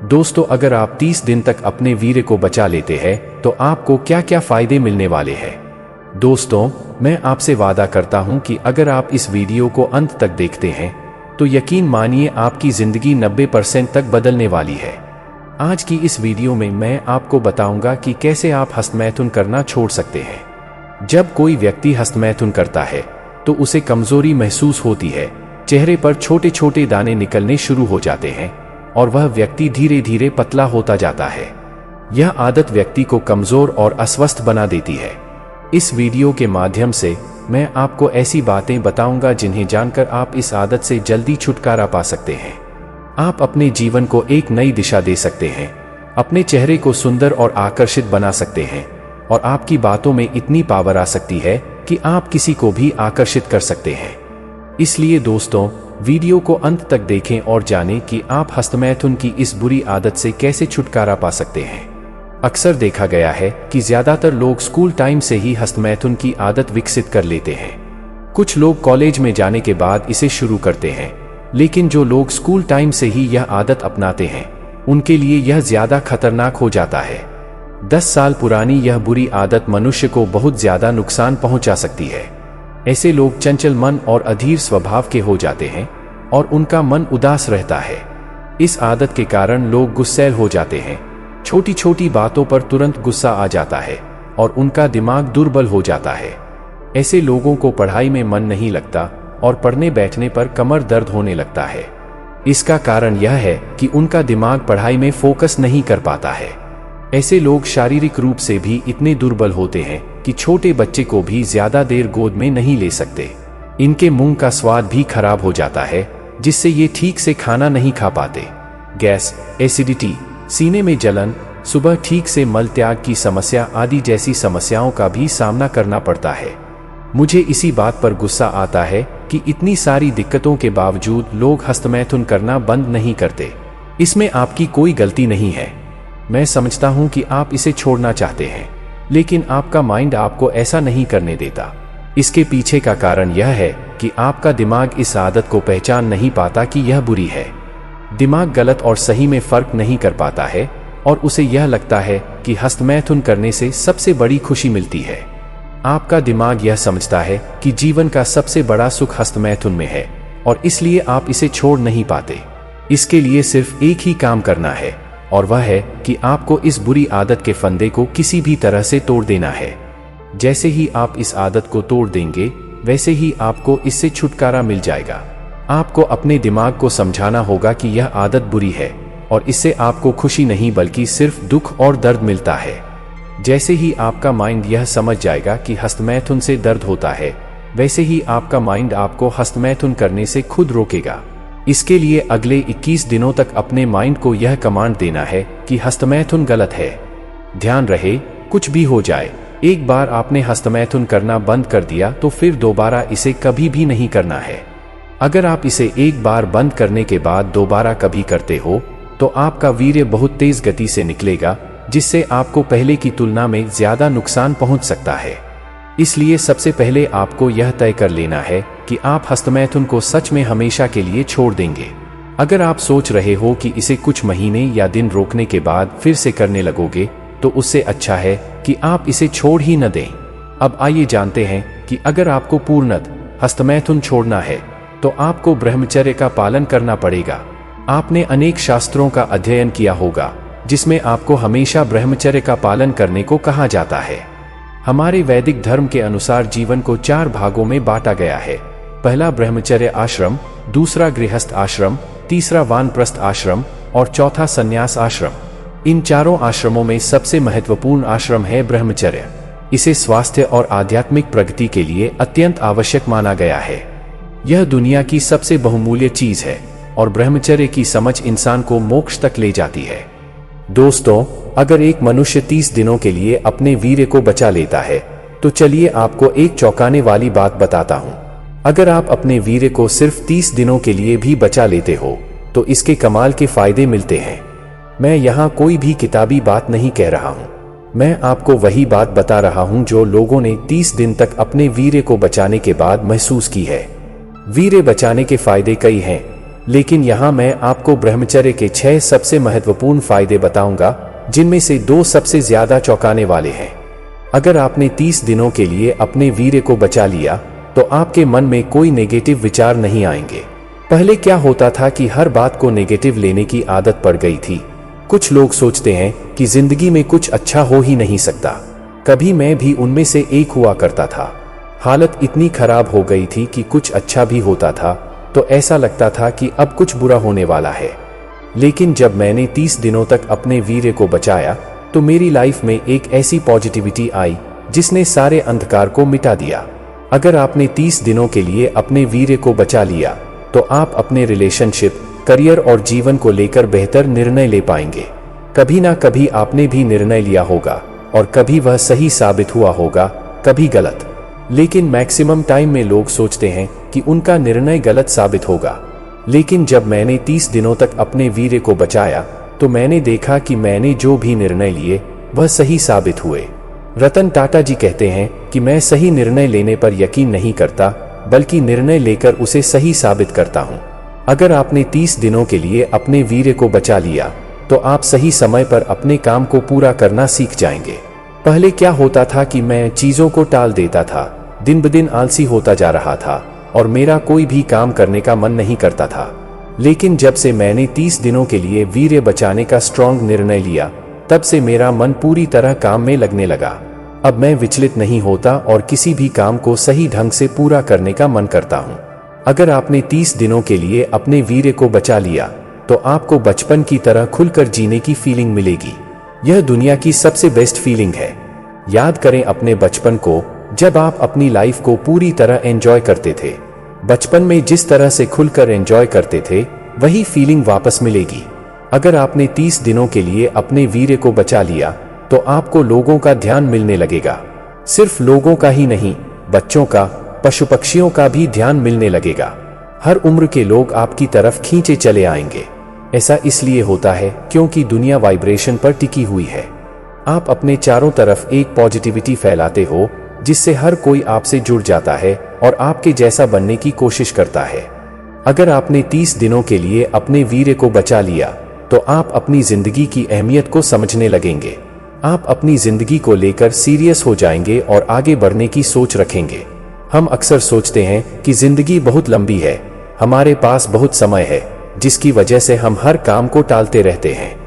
दोस्तों, अगर आप 30 दिन तक अपने वीर्य को बचा लेते हैं तो आपको क्या क्या फायदे मिलने वाले हैं। दोस्तों, मैं आपसे वादा करता हूं कि अगर आप इस वीडियो को अंत तक देखते हैं तो यकीन मानिए आपकी जिंदगी 90% तक बदलने वाली है। आज की इस वीडियो में मैं आपको बताऊंगा कि कैसे आप हस्तमैथुन करना छोड़ सकते हैं। जब कोई व्यक्ति हस्तमैथुन करता है तो उसे कमजोरी महसूस होती है, चेहरे पर छोटे छोटे दाने निकलने शुरू हो जाते हैं और वह व्यक्ति धीरे धीरे पतला होता जाता है। यह आदत व्यक्ति को कमजोर और अस्वस्थ बना देती है। इस वीडियो के माध्यम से मैं आपको ऐसी बातें बताऊंगा जिन्हें जानकर आप इस आदत से जल्दी छुटकारा पा सकते हैं। आप अपने जीवन को एक नई दिशा दे सकते हैं, अपने चेहरे को सुंदर और आकर्षित बना सकते हैं और आपकी बातों में इतनी पावर आ सकती है कि आप किसी को भी आकर्षित कर सकते हैं। इसलिए दोस्तों, वीडियो को अंत तक देखें और जानें कि आप हस्तमैथुन की इस बुरी आदत से कैसे छुटकारा पा सकते हैं। अक्सर देखा गया है कि ज्यादातर लोग स्कूल टाइम से ही हस्तमैथुन की आदत विकसित कर लेते हैं। कुछ लोग कॉलेज में जाने के बाद इसे शुरू करते हैं, लेकिन जो लोग स्कूल टाइम से ही यह आदत अपनाते हैं उनके लिए यह ज्यादा खतरनाक हो जाता है। 10 साल पुरानी यह बुरी आदत मनुष्य को बहुत ज्यादा नुकसान पहुंचा सकती है। ऐसे लोग चंचल मन और अधीर स्वभाव के हो जाते हैं और उनका मन उदास रहता है। इस आदत के कारण लोग गुस्सैल हो जाते हैं, छोटी छोटी बातों पर तुरंत गुस्सा आ जाता है और उनका दिमाग दुर्बल हो जाता है। ऐसे लोगों को पढ़ाई में मन नहीं लगता और पढ़ने बैठने पर कमर दर्द होने लगता है। इसका कारण यह है कि उनका दिमाग पढ़ाई में फोकस नहीं कर पाता है। ऐसे लोग शारीरिक रूप से भी इतने दुर्बल होते हैं कि छोटे बच्चे को भी ज्यादा देर गोद में नहीं ले सकते। इनके मुंह का स्वाद भी खराब हो जाता है, जिससे ये ठीक से खाना नहीं खा पाते। गैस, एसिडिटी, सीने में जलन, सुबह ठीक से मल त्याग की समस्या आदि जैसी समस्याओं का भी सामना करना पड़ता है। मुझे इसी बात पर गुस्सा आता है कि इतनी सारी दिक्कतों के बावजूद लोग हस्तमैथुन करना बंद नहीं करते। इसमें आपकी कोई गलती नहीं है। मैं समझता हूं कि आप इसे छोड़ना चाहते हैं, लेकिन आपका माइंड आपको ऐसा नहीं करने देता। इसके पीछे का कारण यह है कि आपका दिमाग इस आदत को पहचान नहीं पाता कि यह बुरी है। दिमाग गलत और सही में फर्क नहीं कर पाता है और उसे यह लगता है कि हस्तमैथुन करने से सबसे बड़ी खुशी मिलती है। आपका दिमाग यह समझता है कि जीवन का सबसे बड़ा सुख हस्तमैथुन में है और इसलिए आप इसे छोड़ नहीं पाते। इसके लिए सिर्फ एक ही काम करना है और वह है कि आपको इस बुरी आदत के फंदे को किसी भी तरह से तोड़ देना है। जैसे ही आप इस आदत को तोड़ देंगे, वैसे ही आपको इससे छुटकारा मिल जाएगा। आपको अपने दिमाग को समझाना होगा कि यह आदत बुरी है और इससे आपको खुशी नहीं बल्कि सिर्फ दुख और दर्द मिलता है। जैसे ही आपका माइंड यह समझ जाएगा कि हस्तमैथुन से दर्द होता है, वैसे ही आपका माइंड आपको हस्तमैथुन करने से खुद रोकेगा। इसके लिए अगले 21 दिनों तक अपने माइंड को यह कमांड देना है कि हस्तमैथुन गलत है। ध्यान रहे, कुछ भी हो जाए, एक बार आपने हस्तमैथुन करना बंद कर दिया तो फिर दोबारा इसे कभी भी नहीं करना है। अगर आप इसे एक बार बंद करने के बाद दोबारा कभी करते हो तो आपका वीर्य बहुत तेज गति से निकलेगा, जिससे आपको पहले की तुलना में ज्यादा नुकसान पहुंच सकता है। इसलिए सबसे पहले आपको यह तय कर लेना है कि आप हस्तमैथुन को सच में हमेशा के लिए छोड़ देंगे। अगर आप सोच रहे हो कि इसे कुछ महीने या दिन रोकने के बाद फिर से करने लगोगे, तो उससे अच्छा है कि आप इसे छोड़ ही न दें। अब आइए जानते हैं कि अगर आपको पूर्णतः हस्तमैथुन छोड़ना है तो आपको ब्रह्मचर्य का पालन करना पड़ेगा। आपने अनेक शास्त्रों का अध्ययन किया होगा जिसमें आपको हमेशा ब्रह्मचर्य का पालन करने को कहा जाता है। हमारे वैदिक धर्म के अनुसार जीवन को 4 भागों में बांटा गया है। पहला ब्रह्मचर्य आश्रम, दूसरा गृहस्थ आश्रम, तीसरा वानप्रस्थ आश्रम और चौथा संन्यास आश्रम। इन चारों आश्रमों में सबसे महत्वपूर्ण आश्रम है ब्रह्मचर्य। इसे स्वास्थ्य और आध्यात्मिक प्रगति के लिए अत्यंत आवश्यक माना गया है। यह दुनिया की सबसे बहुमूल्य चीज है और ब्रह्मचर्य की समझ इंसान को मोक्ष तक ले जाती है। दोस्तों, अगर एक मनुष्य 30 दिनों के लिए अपने वीर्य को बचा लेता है तो चलिए आपको एक चौंकाने वाली बात बताता हूं। अगर आप अपने वीर्य को सिर्फ 30 दिनों के लिए भी बचा लेते हो तो इसके कमाल के फायदे मिलते हैं। मैं यहाँ कोई भी किताबी बात नहीं कह रहा हूँ, मैं आपको वही बात बता रहा हूँ जो लोगों ने 30 दिन तक अपने वीर्य को बचाने के बाद महसूस की है। वीर्य बचाने के फायदे कई हैं, लेकिन यहाँ मैं आपको ब्रह्मचर्य के 6 सबसे महत्वपूर्ण फायदे बताऊंगा, जिनमें से 2 सबसे ज्यादा चौंकाने वाले हैं। अगर आपने 30 दिनों के लिए अपने वीर्य को बचा लिया तो आपके मन में कोई नेगेटिव विचार नहीं आएंगे। पहले क्या होता था कि हर बात को नेगेटिव लेने की आदत पड़ गई थी। कुछ लोग सोचते हैं कि जिंदगी में कुछ अच्छा हो ही नहीं सकता। कभी मैं भी उनमें से एक हुआ करता था। हालत इतनी खराब हो गई थी कि कुछ अच्छा भी होता था तो ऐसा लगता था कि अब कुछ बुरा होने वाला है। लेकिन जब मैंने 30 दिनों तक अपने वीर्य को बचाया तो मेरी लाइफ में एक ऐसी पॉजिटिविटी आई जिसने सारे अंधकार को मिटा दिया। अगर आपने 30 दिनों के लिए अपने वीर्य को बचा लिया तो आप अपने रिलेशनशिप, करियर और जीवन को लेकर बेहतर निर्णय ले पाएंगे। कभी ना कभी आपने भी निर्णय लिया होगा और कभी वह सही साबित हुआ होगा, कभी गलत। लेकिन मैक्सिमम टाइम में लोग सोचते हैं कि उनका निर्णय गलत साबित होगा। लेकिन जब मैंने 30 दिनों तक अपने वीर्य को बचाया तो मैंने देखा कि मैंने जो भी निर्णय लिए वह सही साबित हुए। रतन टाटा जी कहते हैं कि मैं सही निर्णय लेने पर यकीन नहीं करता, बल्कि निर्णय लेकर उसे सही साबित करता हूं। अगर आपने 30 दिनों के लिए अपने वीर्य को बचा लिया तो आप सही समय पर अपने काम को पूरा करना सीख जाएंगे। पहले क्या होता था कि मैं चीजों को टाल देता था, दिन ब दिन आलसी होता जा रहा था और मेरा कोई भी काम करने का मन नहीं करता था। लेकिन जब से मैंने 30 दिनों के लिए वीर्य बचाने का स्ट्रॉन्ग निर्णय लिया, तब से मेरा मन पूरी तरह काम में लगने लगा। अब मैं विचलित नहीं होता और किसी भी काम को सही ढंग से पूरा करने का मन करता हूं। अगर आपने 30 दिनों के लिए अपने वीर्य को बचा लिया तो आपको बचपन की तरह खुलकर जीने की फीलिंग मिलेगी। यह दुनिया की सबसे बेस्ट फीलिंग है। याद करें अपने बचपन को, जब आप अपनी लाइफ को पूरी तरह एंजॉय करते थे। बचपन में जिस तरह से खुलकर एंजॉय करते थे वही फीलिंग वापस मिलेगी। अगर आपने 30 दिनों के लिए अपने वीर्य को बचा लिया तो आपको लोगों का ध्यान मिलने लगेगा। सिर्फ लोगों का ही नहीं, बच्चों का, पशु पक्षियों का भी ध्यान मिलने लगेगा। हर उम्र के लोग आपकी तरफ खींचे चले आएंगे। ऐसा इसलिए होता है क्योंकि दुनिया वाइब्रेशन पर टिकी हुई है। आप अपने चारों तरफ एक पॉजिटिविटी फैलाते हो जिससे हर कोई आपसे जुड़ जाता है और आपके जैसा बनने की कोशिश करता है। अगर आपने 30 दिनों के लिए अपने वीर्य को बचा लिया तो आप अपनी जिंदगी की अहमियत को समझने लगेंगे। आप अपनी जिंदगी को लेकर सीरियस हो जाएंगे और आगे बढ़ने की सोच रखेंगे। हम अक्सर सोचते हैं कि जिंदगी बहुत लंबी है, हमारे पास बहुत समय है, जिसकी वजह से हम हर काम को टालते रहते हैं।